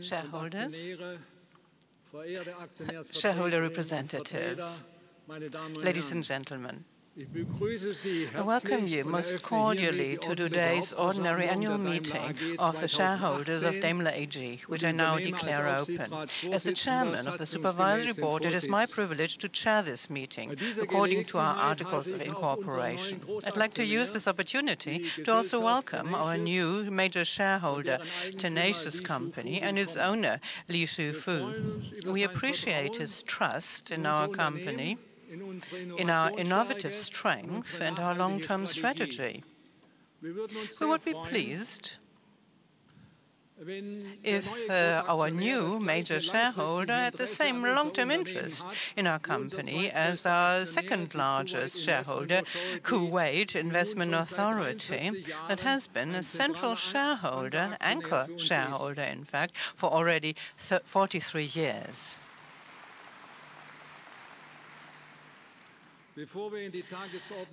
Shareholders, shareholder representatives, ladies and gentlemen, I welcome you most cordially to today's ordinary annual meeting of the shareholders of Daimler AG, which I now declare open. As the chairman of the supervisory board, it is my privilege to chair this meeting, according to our articles of incorporation. I'd like to use this opportunity to also welcome our new major shareholder, Tenacious Company, and its owner, Li Shufu. We appreciate his trust in our company, in our innovative strength and our long-term strategy. We would be pleased if our new major shareholder had the same long-term interest in our company as our second largest shareholder, Kuwait Investment Authority, that has been a central shareholder, anchor shareholder in fact, for already 43 years.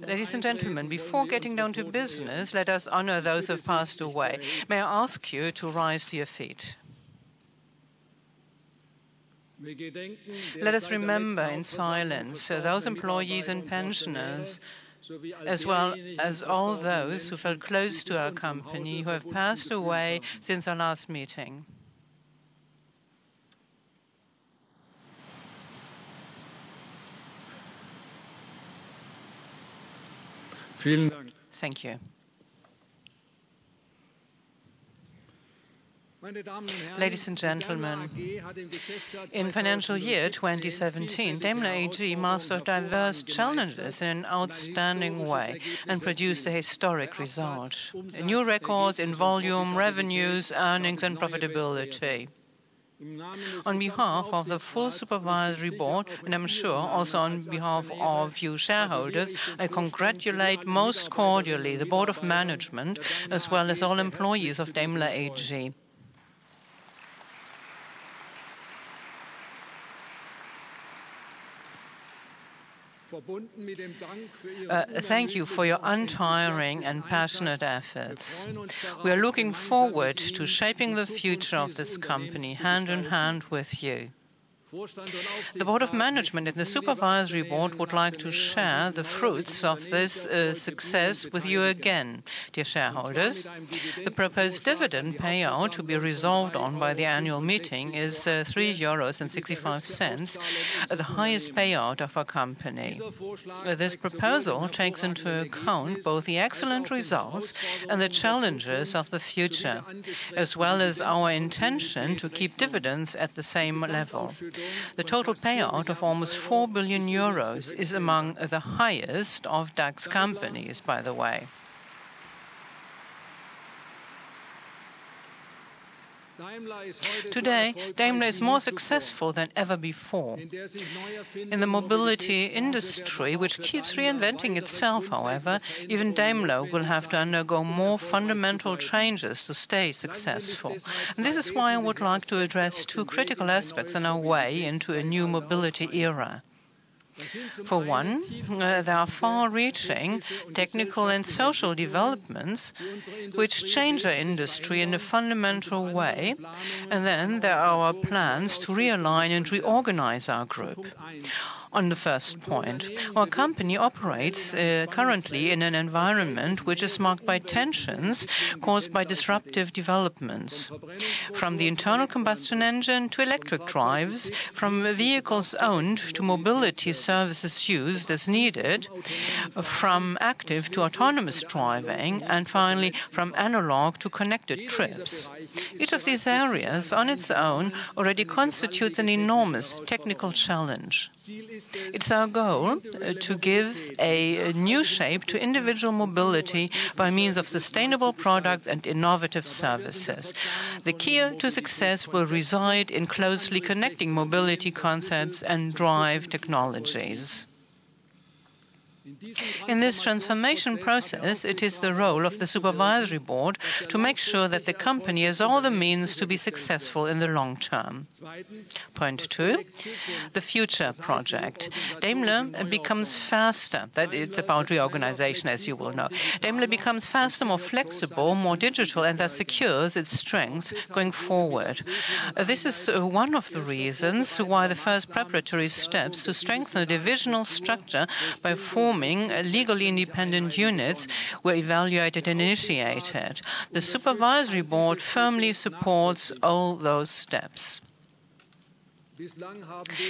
Ladies and gentlemen, before getting down to business, let us honor those who have passed away. May I ask you to rise to your feet? Let us remember in silence those employees and pensioners, as well as all those who felt close to our company, who have passed away since our last meeting. Thank you. Ladies and gentlemen, in financial year 2017, Daimler AG mastered diverse challenges in an outstanding way and produced a historic result. New records in volume, revenues, earnings and profitability. On behalf of the full supervisory board, and I'm sure also on behalf of you shareholders, I congratulate most cordially the board of management as well as all employees of Daimler AG. Thank you for your untiring and passionate efforts. We are looking forward to shaping the future of this company hand in hand with you. The Board of Management and the Supervisory Board would like to share the fruits of this success with you again, dear shareholders. The proposed dividend payout to be resolved on by the annual meeting is €3.65, the highest payout of our company. This proposal takes into account both the excellent results and the challenges of the future, as well as our intention to keep dividends at the same level. The total payout of almost €4 billion is among the highest of DAX companies, by the way. Today, Daimler is more successful than ever before. In the mobility industry, which keeps reinventing itself, however, even Daimler will have to undergo more fundamental changes to stay successful. And this is why I would like to address two critical aspects on our way into a new mobility era. For one, there are far-reaching technical and social developments which change our industry in a fundamental way, and then there are our plans to realign and reorganize our group. On the first point, our company operates currently in an environment which is marked by tensions caused by disruptive developments. From the internal combustion engine to electric drives, from vehicles owned to mobility services used as needed, from active to autonomous driving, and finally from analog to connected trips. Each of these areas on its own already constitutes an enormous technical challenge. It's our goal to give a new shape to individual mobility by means of sustainable products and innovative services. The key to success will reside in closely connecting mobility concepts and drive technologies. In this transformation process, it is the role of the Supervisory Board to make sure that the company has all the means to be successful in the long term. Point 2, the future project. Daimler becomes faster. That it's about reorganization, as you will know. Daimler becomes faster, more flexible, more digital, and thus secures its strength going forward. This is one of the reasons why the first preparatory steps to strengthen the divisional structure by forming legally independent units were evaluated and initiated. The Supervisory Board firmly supports all those steps.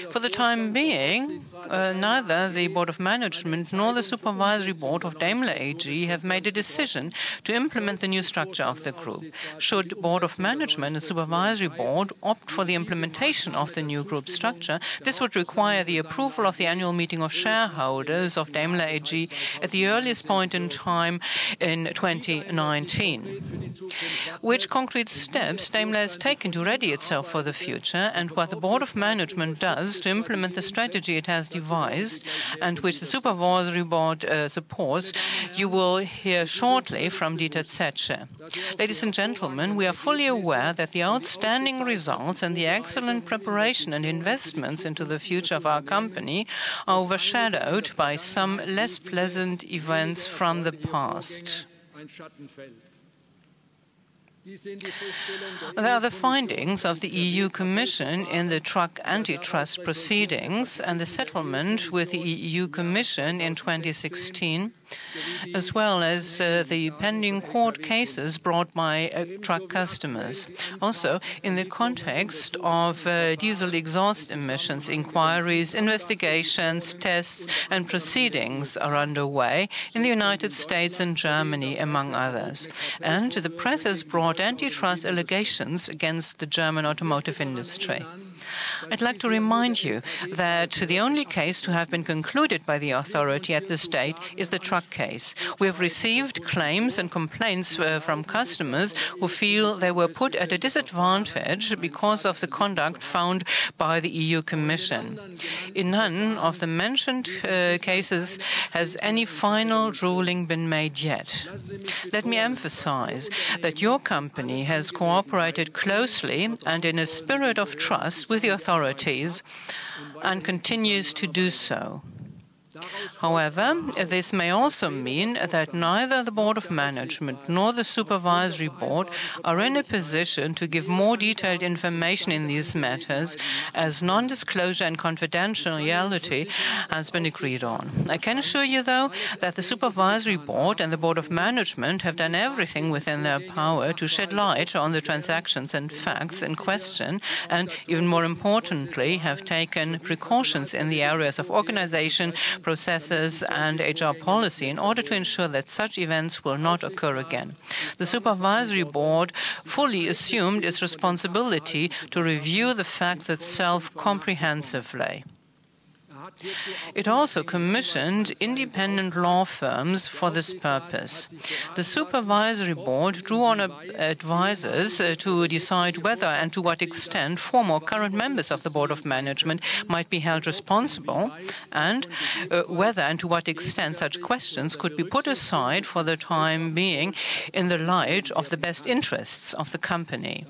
For the time being, neither the Board of Management nor the Supervisory Board of Daimler AG have made a decision to implement the new structure of the group. Should Board of Management and Supervisory Board opt for the implementation of the new group structure, this would require the approval of the annual meeting of shareholders of Daimler AG at the earliest point in time in 2019. Which concrete steps Daimler has taken to ready itself for the future, and what the Board of Management does to implement the strategy it has devised and which the Supervisory Board supports, you will hear shortly from Dieter Zetsche. Ladies and gentlemen, we are fully aware that the outstanding results and the excellent preparation and investments into the future of our company are overshadowed by some less pleasant events from the past. There are the findings of the EU Commission in the truck antitrust proceedings and the settlement with the EU Commission in 2016, as well as the pending court cases brought by truck customers. Also, in the context of diesel exhaust emissions, inquiries, investigations, tests and proceedings are underway in the United States and Germany, among others. And the press has brought antitrust allegations against the German automotive industry. I'd like to remind you that the only case to have been concluded by the authority at this date is the truck case. We have received claims and complaints from customers who feel they were put at a disadvantage because of the conduct found by the EU Commission. In none of the mentioned cases has any final ruling been made yet. Let me emphasize that your company has cooperated closely and in a spirit of trust with the authorities and continues to do so. However, this may also mean that neither the Board of Management nor the Supervisory Board are in a position to give more detailed information in these matters, as non-disclosure and confidentiality has been agreed on. I can assure you, though, that the Supervisory Board and the Board of Management have done everything within their power to shed light on the transactions and facts in question, and, even more importantly, have taken precautions in the areas of organization, processes and HR policy in order to ensure that such events will not occur again. The Supervisory Board fully assumed its responsibility to review the facts itself comprehensively. It also commissioned independent law firms for this purpose. The Supervisory Board drew on advisors to decide whether and to what extent former or current members of the Board of Management might be held responsible, and whether and to what extent such questions could be put aside for the time being in the light of the best interests of the company.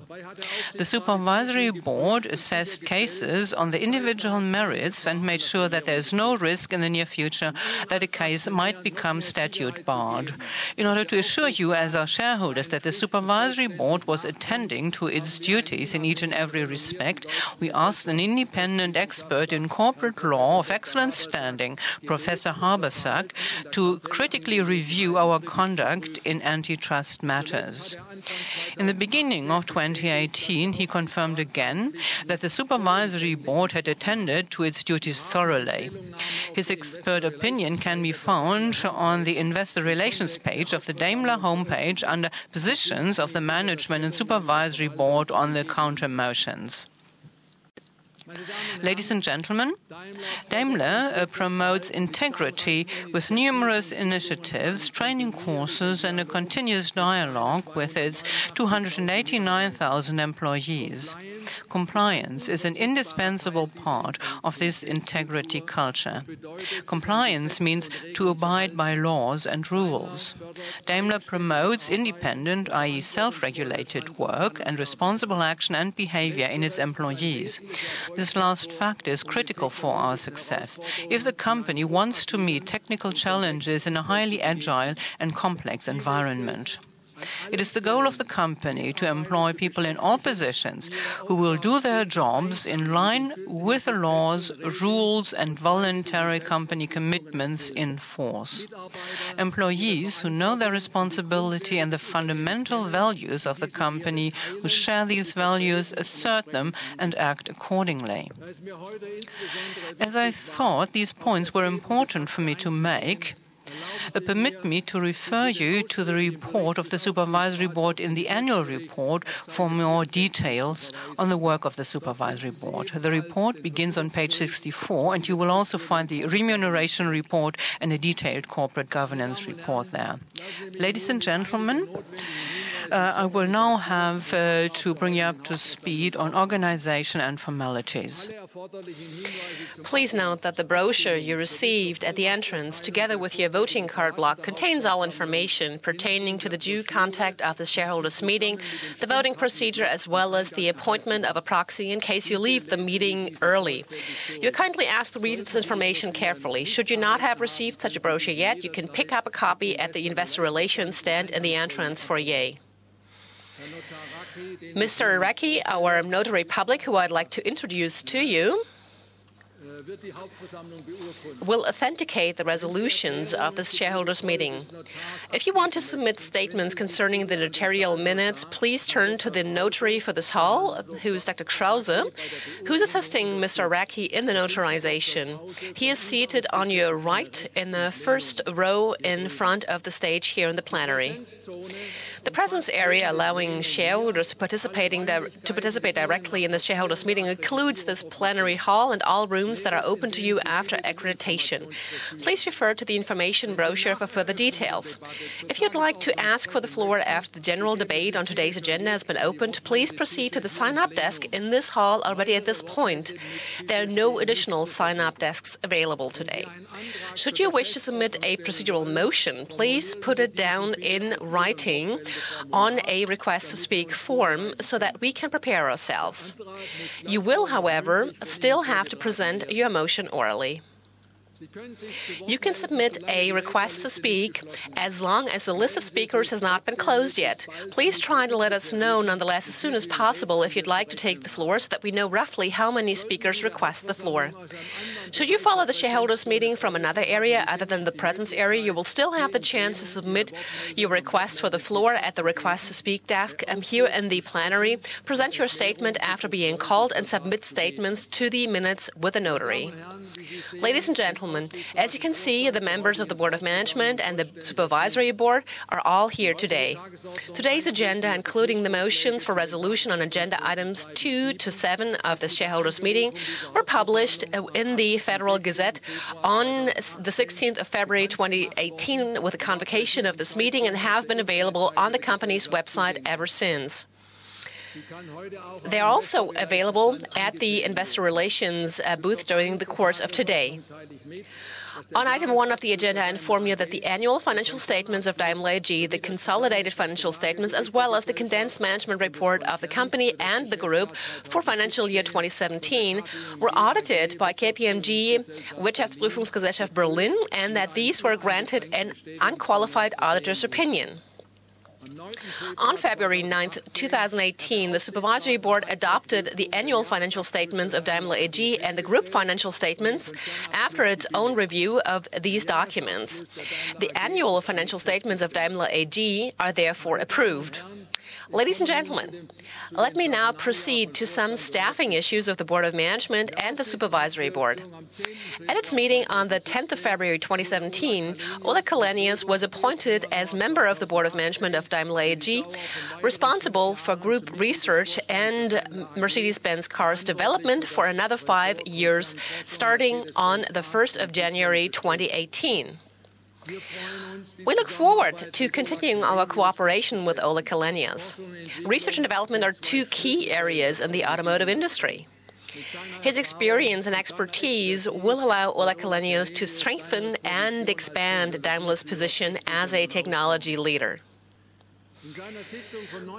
The Supervisory Board assessed cases on the individual merits and made sure that there is no risk in the near future that a case might become statute barred. In order to assure you as our shareholders that the Supervisory Board was attending to its duties in each and every respect, we asked an independent expert in corporate law of excellent standing, Professor Habersack, to critically review our conduct in antitrust matters. In the beginning of 2018, he confirmed again that the Supervisory Board had attended to its duties thoroughly. His expert opinion can be found on the Investor Relations page of the Daimler homepage under Positions of the Management and Supervisory Board on the counter motions. Ladies and gentlemen, Daimler promotes integrity with numerous initiatives, training courses and a continuous dialogue with its 289,000 employees. Compliance is an indispensable part of this integrity culture. Compliance means to abide by laws and rules. Daimler promotes independent, i.e. self-regulated work and responsible action and behavior in its employees. This last fact is critical for our success. If the company wants to meet technical challenges in a highly agile and complex environment. It is the goal of the company to employ people in all positions who will do their jobs in line with the laws, rules, and voluntary company commitments in force. Employees who know their responsibility and the fundamental values of the company, who share these values, assert them, and act accordingly. As I thought these points were important for me to make, permit me to refer you to the report of the Supervisory Board in the annual report for more details on the work of the Supervisory Board. The report begins on page 64, and you will also find the remuneration report and a detailed corporate governance report there. Ladies and gentlemen, I will now have to bring you up to speed on organization and formalities. Please note that the brochure you received at the entrance, together with your voting card block, contains all information pertaining to the due conduct of the shareholders' meeting, the voting procedure, as well as the appointment of a proxy in case you leave the meeting early. You are kindly asked to read this information carefully. Should you not have received such a brochure yet, you can pick up a copy at the Investor Relations stand in the entrance foyer. Mr. Araki, our notary public, who I'd like to introduce to you, will authenticate the resolutions of this shareholders' meeting. If you want to submit statements concerning the notarial minutes, please turn to the notary for this hall, who is Dr. Krause, who's assisting Mr. Araki in the notarization. He is seated on your right in the first row in front of the stage here in the plenary. The presence area allowing shareholders to participate directly in the shareholders' meeting includes this plenary hall and all rooms that are open to you after accreditation. Please refer to the information brochure for further details. If you'd like to ask for the floor after the general debate on today's agenda has been opened, please proceed to the sign-up desk in this hall already at this point. There are no additional sign-up desks available today. Should you wish to submit a procedural motion, please put it down in writing on a request to speak form so that we can prepare ourselves. You will, however, still have to present your motion orally. You can submit a request to speak as long as the list of speakers has not been closed yet. Please try to let us know nonetheless as soon as possible if you'd like to take the floor so that we know roughly how many speakers request the floor. Should you follow the shareholders' meeting from another area other than the presence area, you will still have the chance to submit your request for the floor at the request to speak desk here in the plenary. Present your statement after being called and submit statements to the minutes with a notary. Ladies and gentlemen, as you can see, the members of the Board of Management and the Supervisory Board are all here today. Today's agenda, including the motions for resolution on agenda items 2 to 7 of the shareholders' meeting, were published in the Federal Gazette on the 16th of February 2018 with a convocation of this meeting and have been available on the company's website ever since. They are also available at the Investor Relations booth during the course of today. On item 1 of the agenda, I inform you that the annual financial statements of Daimler AG, the consolidated financial statements, as well as the condensed management report of the company and the group for financial year 2017 were audited by KPMG Wirtschaftsprüfungsgesellschaft Berlin, and that these were granted an unqualified auditor's opinion. On February 9, 2018, the Supervisory Board adopted the annual financial statements of Daimler AG and the group financial statements after its own review of these documents. The annual financial statements of Daimler AG are therefore approved. Ladies and gentlemen, let me now proceed to some staffing issues of the Board of Management and the Supervisory Board. At its meeting on the 10th of February 2017, Oleg Kalenius was appointed as member of the Board of Management of Daimler AG, responsible for group research and Mercedes-Benz cars development for another 5 years, starting on the 1st of January 2018. We look forward to continuing our cooperation with Ole Källenius. Research and development are two key areas in the automotive industry. His experience and expertise will allow Ole Källenius to strengthen and expand Daimler's position as a technology leader.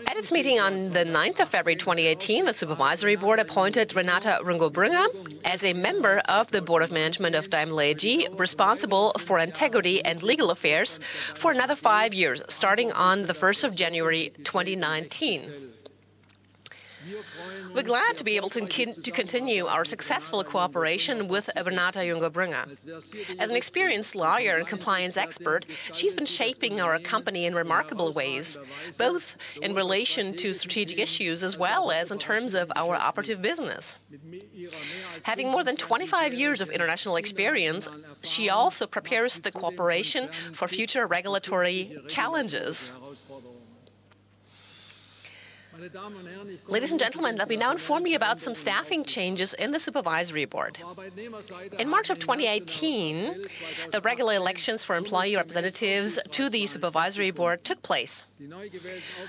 At its meeting on the 9th of February 2018, the Supervisory Board appointed Renata Rungo-Brünger as a member of the Board of Management of Daimler AG, responsible for integrity and legal affairs for another 5 years, starting on the 1st of January 2019. We're glad to be able to continue our successful cooperation with Renata Rungo-Brünger. As an experienced lawyer and compliance expert, she's been shaping our company in remarkable ways, both in relation to strategic issues as well as in terms of our operative business. Having more than 25 years of international experience, she also prepares the cooperation for future regulatory challenges. Ladies and gentlemen, let me now inform you about some staffing changes in the Supervisory Board. In March of 2018, the regular elections for employee representatives to the Supervisory Board took place.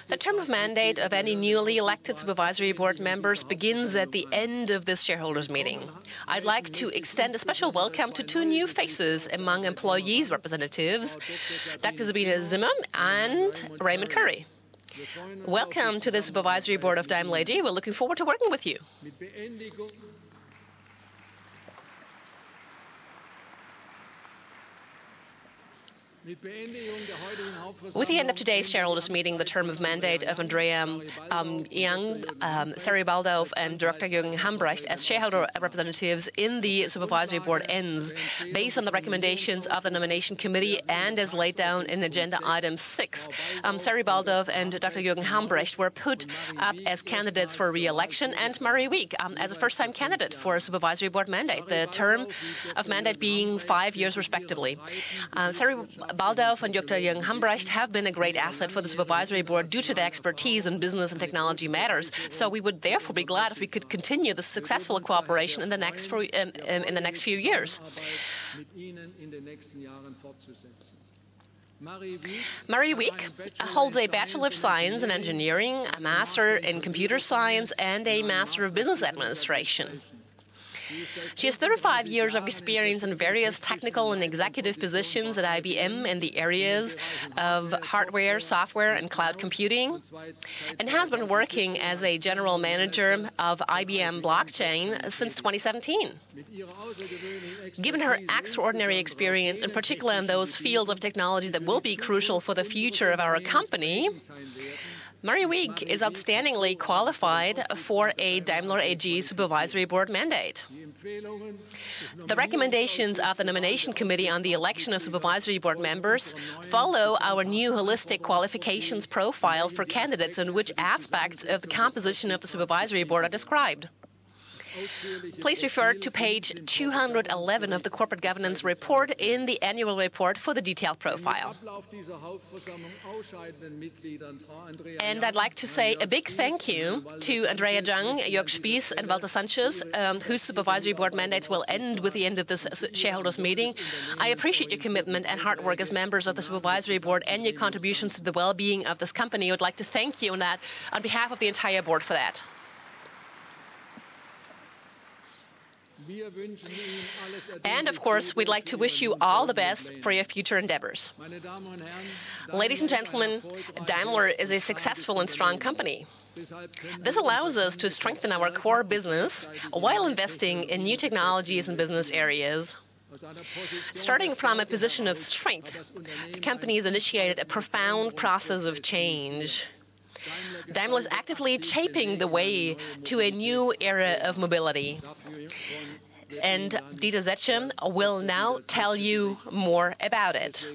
The term of mandate of any newly elected Supervisory Board members begins at the end of this shareholders' meeting. I'd like to extend a special welcome to two new faces among employees' representatives, Dr. Sabine Zimmer and Raymond Curry. Welcome to the Supervisory Board of Daimler AG. We're looking forward to working with you. With the end of today's shareholders' meeting, the term of mandate of Andrea Young, Sari Baldauf, and Dr. Jürgen Hambrecht as shareholder representatives in the Supervisory Board ends, based on the recommendations of the Nomination Committee and as laid down in Agenda Item 6. Sari Baldauf and Dr. Jürgen Hambrecht were put up as candidates for re-election, and Marie Wieck as a first-time candidate for a Supervisory Board mandate, the term of mandate being 5 years respectively. Sari Baldauf and Dr. Jürgen Hambrecht have been a great asset for the Supervisory Board due to their expertise in business and technology matters. So we would therefore be glad if we could continue the successful cooperation in the next few years. Marie Wieck holds a Bachelor of Science in Engineering, a Master in Computer Science, and a Master of Business Administration. She has 35 years of experience in various technical and executive positions at IBM in the areas of hardware, software, and cloud computing, and has been working as a general manager of IBM Blockchain since 2017. Given her extraordinary experience, in particular in those fields of technology that will be crucial for the future of our company, Marie Wieck is outstandingly qualified for a Daimler AG Supervisory Board mandate. The recommendations of the Nomination Committee on the election of Supervisory Board members follow our new holistic qualifications profile for candidates in which aspects of the composition of the Supervisory Board are described. Please refer to page 211 of the Corporate Governance Report in the annual report for the detailed profile. And I'd like to say a big thank you to Andrea Jung, Jörg Spies, and Walter Sanchez, whose Supervisory Board mandates will end with the end of this shareholders' meeting. I appreciate your commitment and hard work as members of the Supervisory Board and your contributions to the well-being of this company. I would like to thank you on behalf of the entire board for that. And of course, we'd like to wish you all the best for your future endeavors. Ladies and gentlemen, Daimler is a successful and strong company. This allows us to strengthen our core business while investing in new technologies and business areas. Starting from a position of strength, the company has initiated a profound process of change. Daimler is actively shaping the way to a new era of mobility. And Dieter Zetsche will now tell you more about it.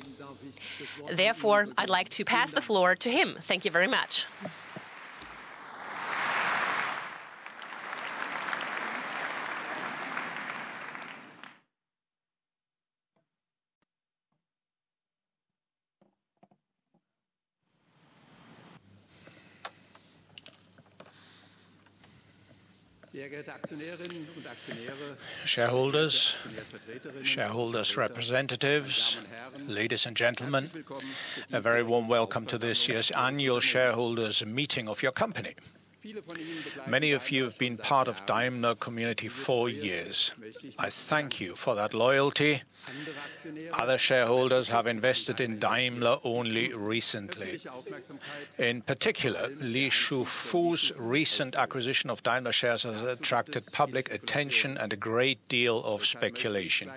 Therefore, I'd like to pass the floor to him. Thank you very much. Shareholders, shareholders' representatives, ladies and gentlemen, a very warm welcome to this year's annual shareholders meeting of your company. Many of you have been part of Daimler community for years. I thank you for that loyalty. Other shareholders have invested in Daimler only recently. In particular, Li Shufu's recent acquisition of Daimler shares has attracted public attention and a great deal of speculation.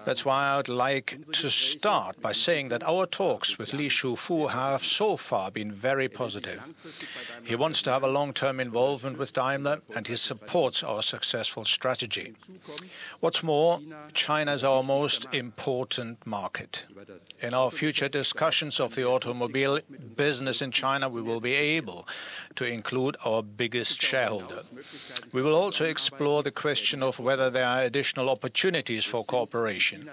That's why I would like to start by saying that our talks with Li Shufu have so far been very positive. He wants to have a long-term involvement with Daimler and he supports our successful strategy. What's more, China is our most important market. In our future discussions of the automobile business in China, we will be able to include our biggest shareholder. We will also explore the question of whether there are additional opportunities for cooperation.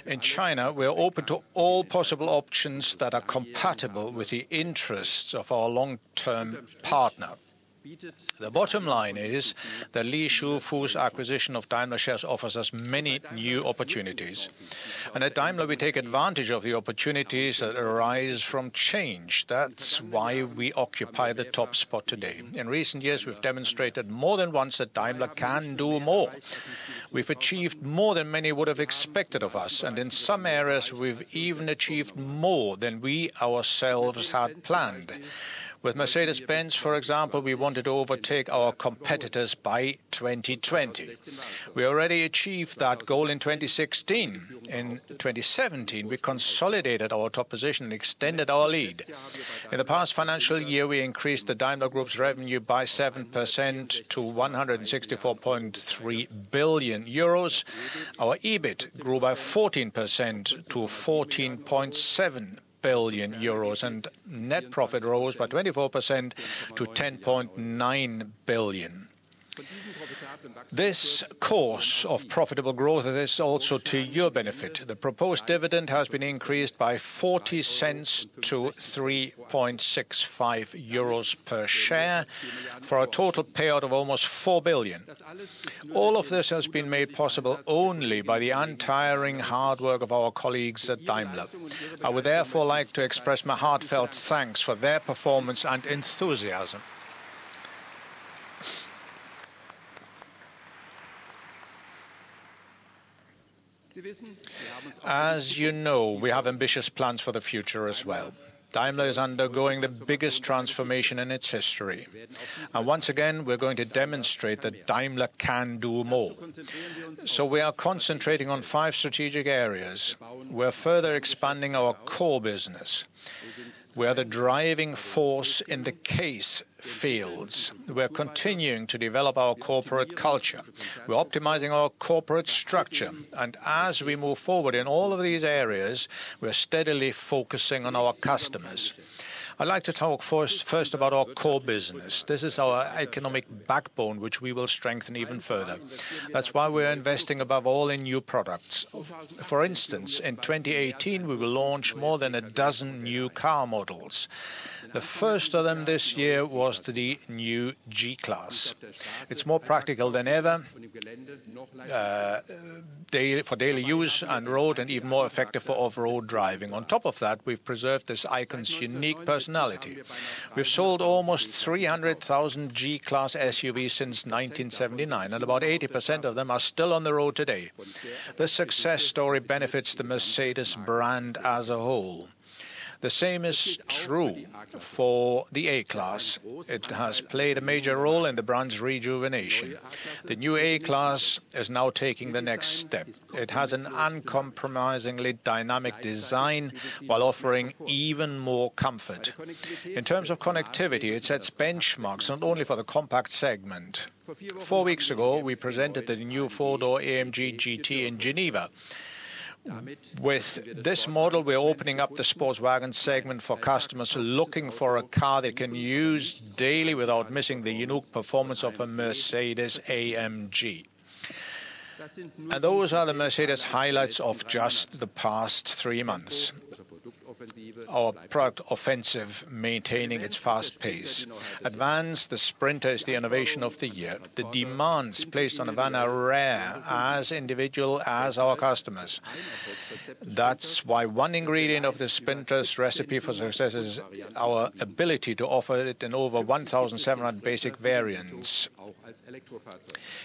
In China, we are open to all possible options that are compatible with the interests of our long-term partner. The bottom line is that Li Shufu's acquisition of Daimler shares offers us many new opportunities. And at Daimler, we take advantage of the opportunities that arise from change. That's why we occupy the top spot today. In recent years, we've demonstrated more than once that Daimler can do more. We've achieved more than many would have expected of us, and in some areas, we've even achieved more than we ourselves had planned. With Mercedes-Benz, for example, we wanted to overtake our competitors by 2020. We already achieved that goal in 2016. In 2017, we consolidated our top position and extended our lead. In the past financial year, we increased the Daimler Group's revenue by 7% to 164.3 billion euros. Our EBIT grew by 14% to 14.7 billion euros, and net profit rose by 24% to 10.9 billion. This course of profitable growth is also to your benefit. The proposed dividend has been increased by 40 cents to 3.65 euros per share for a total payout of almost 4 billion. All of this has been made possible only by the untiring hard work of our colleagues at Daimler. I would therefore like to express my heartfelt thanks for their performance and enthusiasm. As you know, we have ambitious plans for the future as well. Daimler is undergoing the biggest transformation in its history. And once again, we're going to demonstrate that Daimler can do more. So we are concentrating on 5 strategic areas. We're further expanding our core business. We are the driving force in the case fields. We're continuing to develop our corporate culture. We're optimizing our corporate structure. And as we move forward in all of these areas, we're steadily focusing on our customers. I'd like to talk first about our core business. This is our economic backbone, which we will strengthen even further. That's why we're investing above all in new products. For instance, in 2018, we will launch more than a dozen new car models. The first of them this year was the new G-Class. It's more practical than ever for daily use and road, and even more effective for off-road driving. On top of that, we've preserved this icon's unique personality. We've sold almost 300,000 G-Class SUVs since 1979, and about 80% of them are still on the road today. This success story benefits the Mercedes brand as a whole. The same is true for the A-Class. It has played a major role in the brand's rejuvenation. The new A-Class is now taking the next step. It has an uncompromisingly dynamic design while offering even more comfort. In terms of connectivity, it sets benchmarks not only for the compact segment. 4 weeks ago, we presented the new 4-door AMG GT in Geneva. With this model, we're opening up the sports wagon segment for customers looking for a car they can use daily without missing the unique performance of a Mercedes AMG. And those are the Mercedes highlights of just the past 3 months. our product offensive maintaining its fast pace. At Vans, the Sprinter is the innovation of the year. The demands placed on a van are rare, as individual as our customers. That's why one ingredient of the Sprinter's recipe for success is our ability to offer it in over 1,700 basic variants.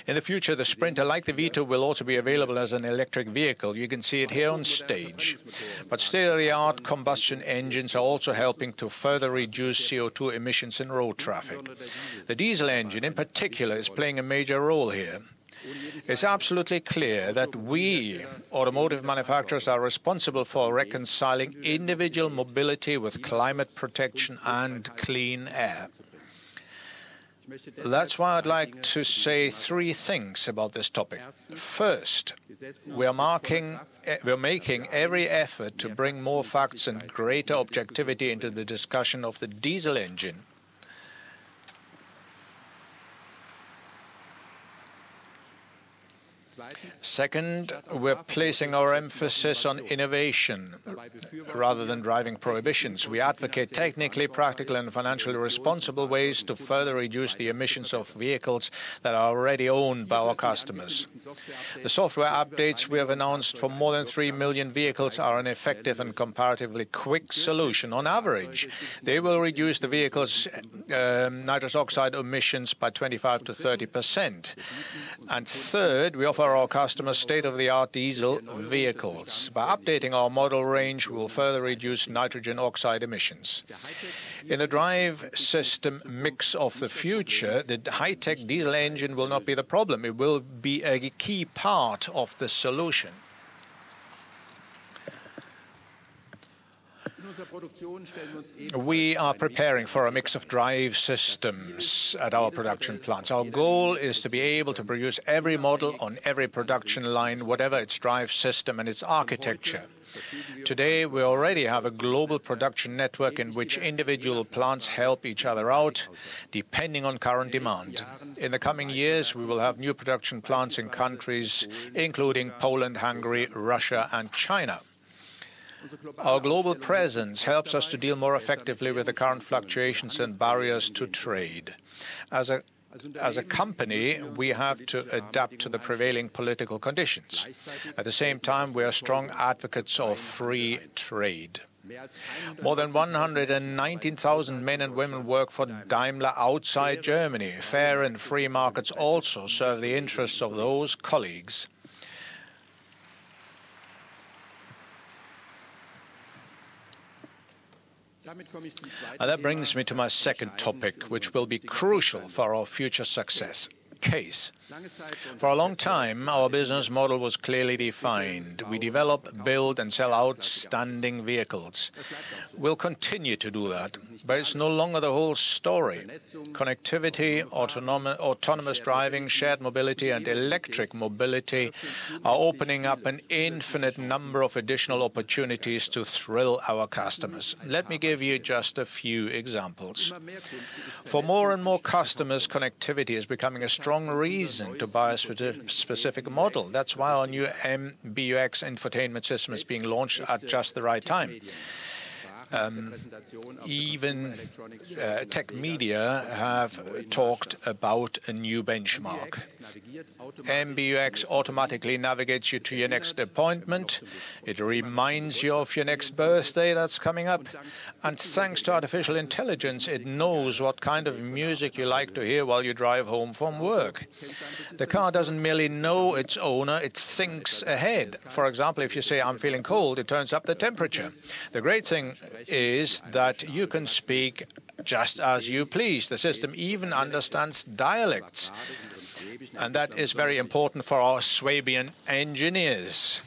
In the future, the Sprinter, like the Vito, will also be available as an electric vehicle. You can see it here on stage. But state-of-the-art combustion engines are also helping to further reduce CO2 emissions in road traffic. The diesel engine, in particular, is playing a major role here. It's absolutely clear that we, automotive manufacturers, are responsible for reconciling individual mobility with climate protection and clean air. That's why I'd like to say three things about this topic. First, we're making every effort to bring more facts and greater objectivity into the discussion of the diesel engine. Second, we're placing our emphasis on innovation rather than driving prohibitions. We advocate technically, practical and financially responsible ways to further reduce the emissions of vehicles that are already owned by our customers. The software updates we have announced for more than 3 million vehicles are an effective and comparatively quick solution. On average, they will reduce the vehicle's nitrous oxide emissions by 25 to 30%. And third, we offer our customers state-of-the-art diesel vehicles. By updating our model range, we will further reduce nitrogen oxide emissions. In the drive system mix of the future, the high-tech diesel engine will not be the problem. It will be a key part of the solution. We are preparing for a mix of drive systems at our production plants. Our goal is to be able to produce every model on every production line, whatever its drive system and its architecture. Today, we already have a global production network in which individual plants help each other out, depending on current demand. In the coming years, we will have new production plants in countries including Poland, Hungary, Russia, and China. Our global presence helps us to deal more effectively with the current fluctuations and barriers to trade. As a company, we have to adapt to the prevailing political conditions. At the same time, we are strong advocates of free trade. More than 119,000 men and women work for Daimler outside Germany. Fair and free markets also serve the interests of those colleagues. And that brings me to my second topic, which will be crucial for our future success: CASE. For a long time, our business model was clearly defined. We develop, build, and sell outstanding vehicles. We'll continue to do that, but it's no longer the whole story. Connectivity, autonomous driving, shared mobility, and electric mobility are opening up an infinite number of additional opportunities to thrill our customers. Let me give you just a few examples. For more and more customers, connectivity is becoming a strong reason to buy a specific model. That's why our new MBUX infotainment system is being launched at just the right time. Even tech media have talked about a new benchmark. MBUX automatically navigates you to your next appointment. It reminds you of your next birthday that's coming up. And thanks to artificial intelligence, it knows what kind of music you like to hear while you drive home from work. The car doesn't merely know its owner, it thinks ahead. For example, if you say, "I'm feeling cold," it turns up the temperature. The great thing is that you can speak just as you please. The system even understands dialects. And that is very important for our Swabian engineers.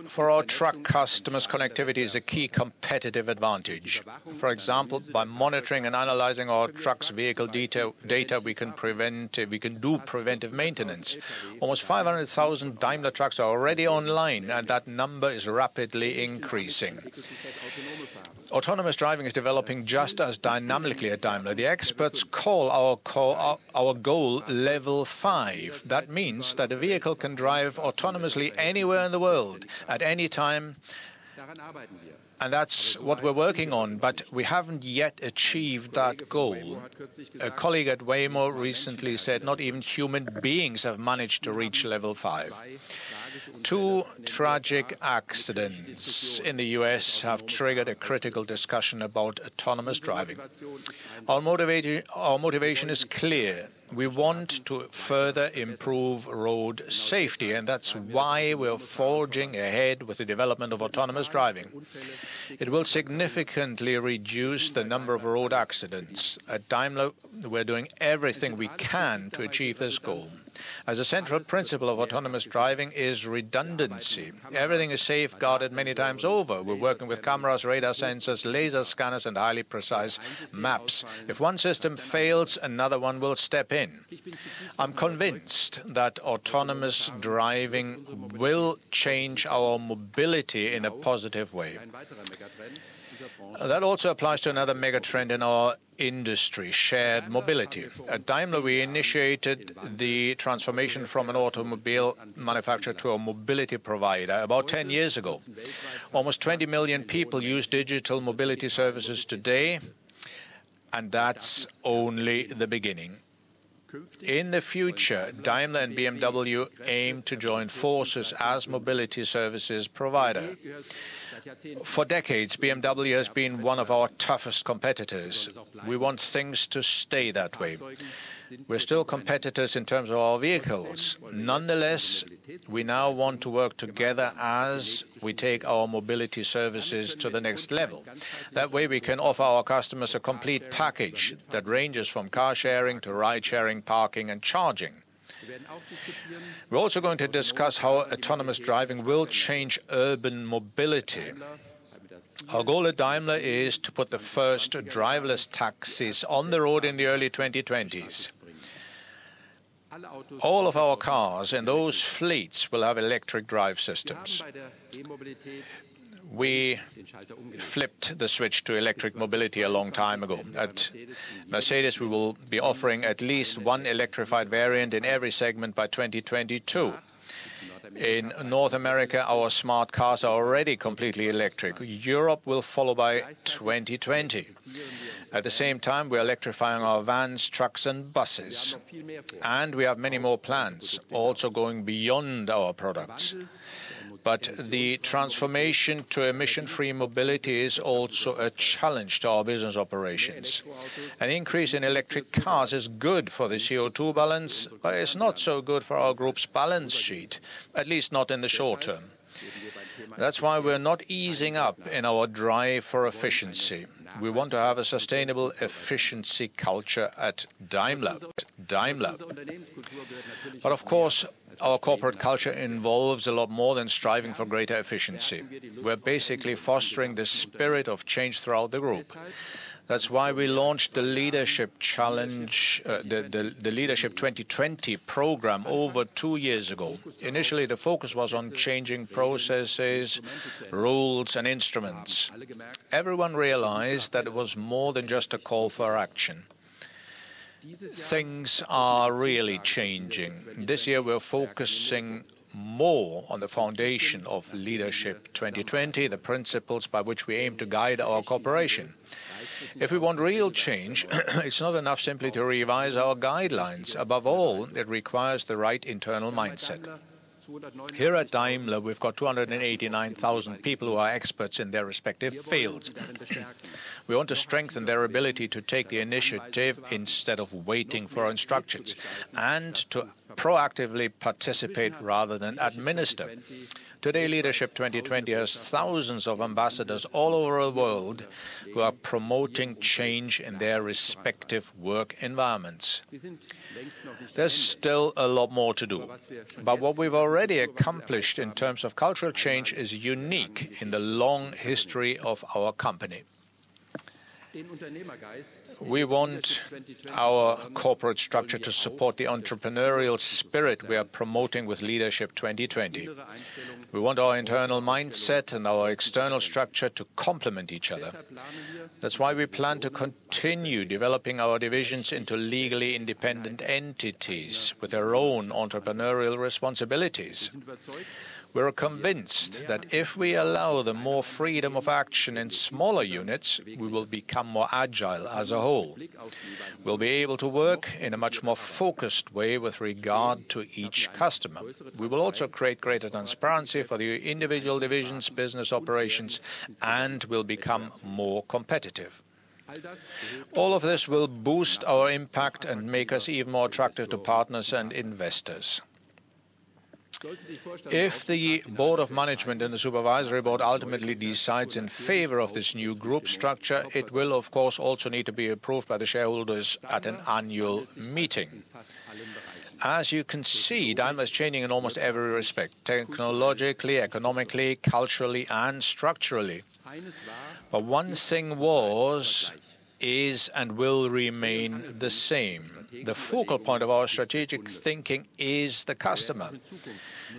For our truck customers, connectivity is a key competitive advantage. For example, by monitoring and analyzing our trucks' vehicle data, we can do preventive maintenance. Almost 500,000 Daimler trucks are already online, and that number is rapidly increasing. Autonomous driving is developing just as dynamically at Daimler. The experts call our goal level 5. That means that a vehicle can drive autonomously anywhere in the world at any time. And that's what we're working on, but we haven't yet achieved that goal. A colleague at Waymo recently said not even human beings have managed to reach level 5. 2 tragic accidents in the US have triggered a critical discussion about autonomous driving. Our motivation is clear. We want to further improve road safety, and that's why we're forging ahead with the development of autonomous driving. It will significantly reduce the number of road accidents. At Daimler, we're doing everything we can to achieve this goal. As a central principle of autonomous driving is redundancy. Everything is safeguarded many times over. We're working with cameras, radar sensors, laser scanners, and highly precise maps. If one system fails, another one will step in. I'm convinced that autonomous driving will change our mobility in a positive way. That also applies to another megatrend in our industry, shared mobility. At Daimler, we initiated the transformation from an automobile manufacturer to a mobility provider about 10 years ago. Almost 20 million people use digital mobility services today, and that's only the beginning. In the future, Daimler and BMW aim to join forces as mobility services provider. For decades, BMW has been one of our toughest competitors. We want things to stay that way. We're still competitors in terms of our vehicles. Nonetheless, we now want to work together as we take our mobility services to the next level. That way we can offer our customers a complete package that ranges from car sharing to ride sharing, parking and charging. We're also going to discuss how autonomous driving will change urban mobility. Our goal at Daimler is to put the first driverless taxis on the road in the early 2020s. All of our cars in those fleets will have electric drive systems. We flipped the switch to electric mobility a long time ago. At Mercedes, we will be offering at least one electrified variant in every segment by 2022. In North America, our smart cars are already completely electric. Europe will follow by 2020. At the same time, we are electrifying our vans, trucks and buses. And we have many more plans, also going beyond our products. But the transformation to emission-free mobility is also a challenge to our business operations. An increase in electric cars is good for the CO2 balance, but it's not so good for our group's balance sheet, at least not in the short term. That's why we're not easing up in our drive for efficiency. We want to have a sustainable efficiency culture at Daimler. But of course, our corporate culture involves a lot more than striving for greater efficiency. We're basically fostering the spirit of change throughout the group. That's why we launched the Leadership Challenge, the Leadership 2020 program over 2 years ago. Initially, the focus was on changing processes, rules and instruments. Everyone realized that it was more than just a call for action. Things are really changing. This year we're focusing more on the foundation of Leadership 2020, the principles by which we aim to guide our cooperation. If we want real change, it's not enough simply to revise our guidelines. Above all, it requires the right internal mindset. Here at Daimler, we've got 289,000 people who are experts in their respective fields. We want to strengthen their ability to take the initiative instead of waiting for instructions, and to proactively participate rather than administer. Today, Leadership 2020 has thousands of ambassadors all over the world who are promoting change in their respective work environments. There's still a lot more to do, but what we've already accomplished in terms of cultural change is unique in the long history of our company. We want our corporate structure to support the entrepreneurial spirit we are promoting with Leadership 2020. We want our internal mindset and our external structure to complement each other. That's why we plan to continue developing our divisions into legally independent entities with their own entrepreneurial responsibilities. We're convinced that if we allow them more freedom of action in smaller units, we will become more agile as a whole. We'll be able to work in a much more focused way with regard to each customer. We will also create greater transparency for the individual divisions' business operations and will become more competitive. All of this will boost our impact and make us even more attractive to partners and investors. If the Board of Management and the Supervisory Board ultimately decides in favor of this new group structure, it will, of course, also need to be approved by the shareholders at an annual meeting. As you can see, Daimler is changing in almost every respect, technologically, economically, culturally, and structurally. But one thing was, is, and will remain the same. The focal point of our strategic thinking is the customer.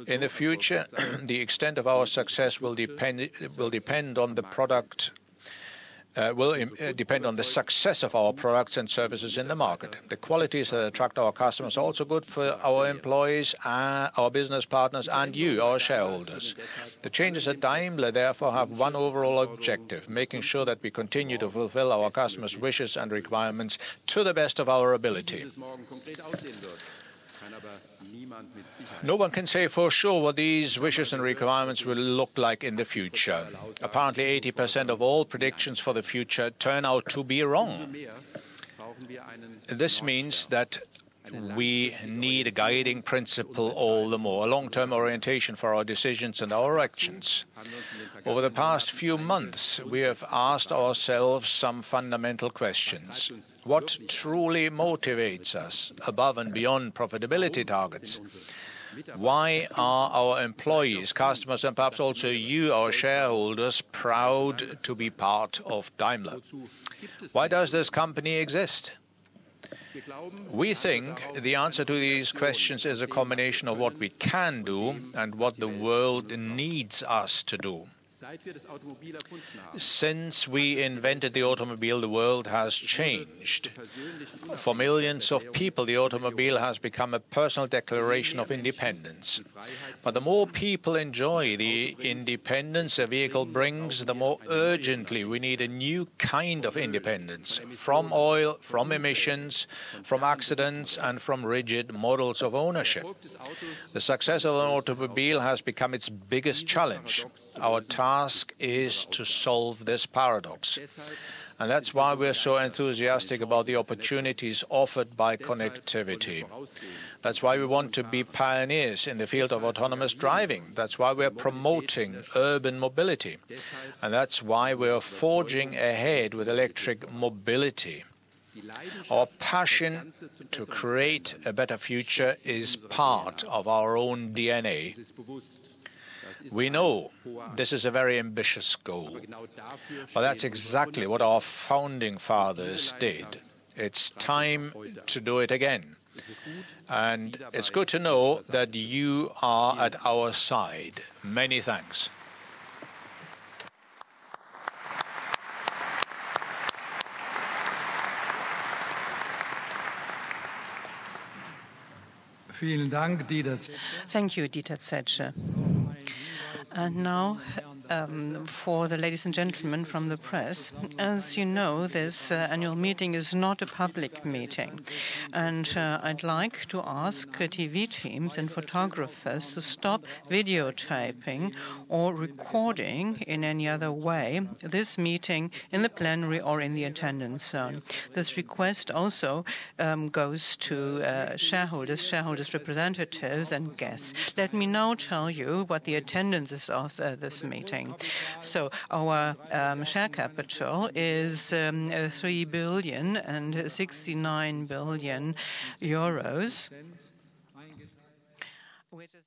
In the future, the extent of our success will depend on the product. Depend on the success of our products and services in the market. The qualities that attract our customers are also good for our employees, our business partners, and you, our shareholders. The changes at Daimler, therefore, have one overall objective, making sure that we continue to fulfill our customers' wishes and requirements to the best of our ability. No one can say for sure what these wishes and requirements will look like in the future. Apparently 80% of all predictions for the future turn out to be wrong. This means that we need a guiding principle all the more, a long-term orientation for our decisions and our actions. Over the past few months, we have asked ourselves some fundamental questions. What truly motivates us above and beyond profitability targets? Why are our employees, customers, and perhaps also you, our shareholders, proud to be part of Daimler? Why does this company exist? We think the answer to these questions is a combination of what we can do and what the world needs us to do. Since we invented the automobile, the world has changed. For millions of people, the automobile has become a personal declaration of independence. But the more people enjoy the independence a vehicle brings, the more urgently we need a new kind of independence, from oil, from emissions, from accidents, and from rigid models of ownership. The success of an automobile has become its biggest challenge. Our task is to solve this paradox. And that's why we're so enthusiastic about the opportunities offered by connectivity. That's why we want to be pioneers in the field of autonomous driving. That's why we're promoting urban mobility. And that's why we're forging ahead with electric mobility. Our passion to create a better future is part of our own DNA. We know this is a very ambitious goal, but that's exactly what our founding fathers did. It's time to do it again. And it's good to know that you are at our side. Many thanks. Thank you, Dieter Zetsche. And now, for the ladies and gentlemen from the press, as you know, this annual meeting is not a public meeting. And I'd like to ask TV teams and photographers to stop videotaping or recording in any other way this meeting in the plenary or in the attendance zone. This request also goes to shareholders, representatives, and guests. Let me now tell you what the attendance is of this meeting. So our share capital is 3 billion and 69 billion euros, which is